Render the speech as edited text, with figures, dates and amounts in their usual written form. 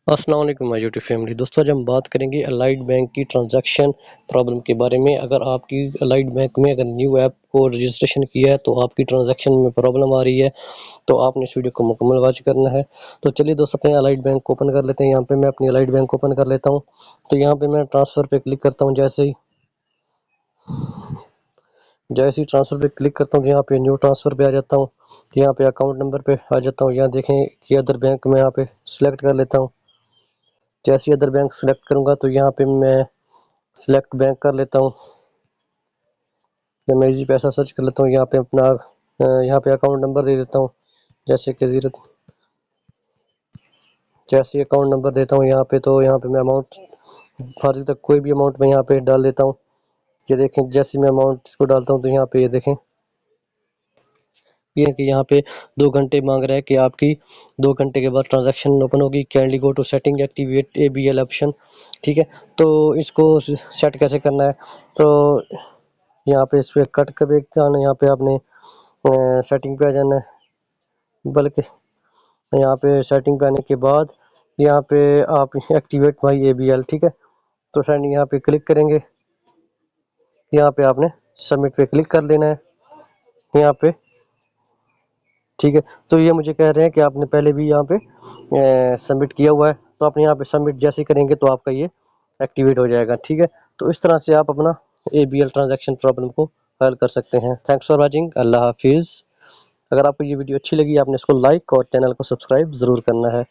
अस्सलाम वालेकुम my YouTube family. दोस्तों आज हम बात करेंगे अलाइड बैंक की ट्रांजैक्शन प्रॉब्लम के बारे में। अगर आपकी अलाइड बैंक में अगर न्यू ऐप को रजिस्ट्रेशन किया है तो आपकी ट्रांजैक्शन में प्रॉब्लम आ रही है तो आपने इस वीडियो को मुकम्मल वॉच करना है। तो चलिए दोस्तों अपने अलाइड बैंक को ओपन कर लेते हैं। यहाँ पे मैं अपनी अलाइड बैंक ओपन कर लेता हूँ। तो यहाँ पे मैं ट्रांसफ़र पे क्लिक करता हूँ। जैसे ही ट्रांसफ़र पे क्लिक करता हूँ तो यहाँ पे न्यू ट्रांसफ़र पे आ जाता हूँ। यहाँ पे अकाउंट नंबर पे आ जाता हूँ। यहाँ देखें कि अदर बैंक में यहाँ पे सिलेक्ट कर लेता हूँ। जैसे अदर बैंक सेलेक्ट करूंगा तो यहाँ पे मैं सिलेक्ट बैंक कर लेता हूँ। या मैं इजी पैसा सर्च कर लेता हूँ। यहाँ पे अपना यहाँ पे अकाउंट नंबर दे देता हूँ। जैसे अकाउंट नंबर देता हूँ यहाँ पे। तो यहाँ पे मैं अमाउंट फार्जी तक कोई भी अमाउंट मैं यहाँ पे डाल देता हूँ। ये देखें जैसे मैं अमाउंट इसको डालता हूँ तो यहाँ पे ये देखें ये कि यहाँ पे 2 घंटे मांग रहा है कि आपकी 2 घंटे के बाद ट्रांजैक्शन ओपन होगी। Kindly go to setting activate ABL option. ठीक है, तो इसको सेट कैसे करना है? तो यहाँ पे इस पर कट कर यहाँ पे आपने सेटिंग पे आ जाना है। बल्कि यहाँ पे सेटिंग पे आने के बाद यहाँ पे आप एक्टिवेट माई ABL, ठीक है, तो सेटिंग यहाँ पे क्लिक करेंगे। यहाँ पे आपने सबमिट पे क्लिक कर देना है यहाँ पे। ठीक है, तो ये मुझे कह रहे हैं कि आपने पहले भी यहाँ पे सबमिट किया हुआ है, तो आप यहाँ पे सबमिट जैसे करेंगे तो आपका ये एक्टिवेट हो जाएगा। ठीक है, तो इस तरह से आप अपना ABL ट्रांजैक्शन प्रॉब्लम को हल कर सकते हैं। Thanks for watching. अल्लाह हाफिज़। अगर आपको ये वीडियो अच्छी लगी आपने इसको लाइक और चैनल को सब्सक्राइब ज़रूर करना है।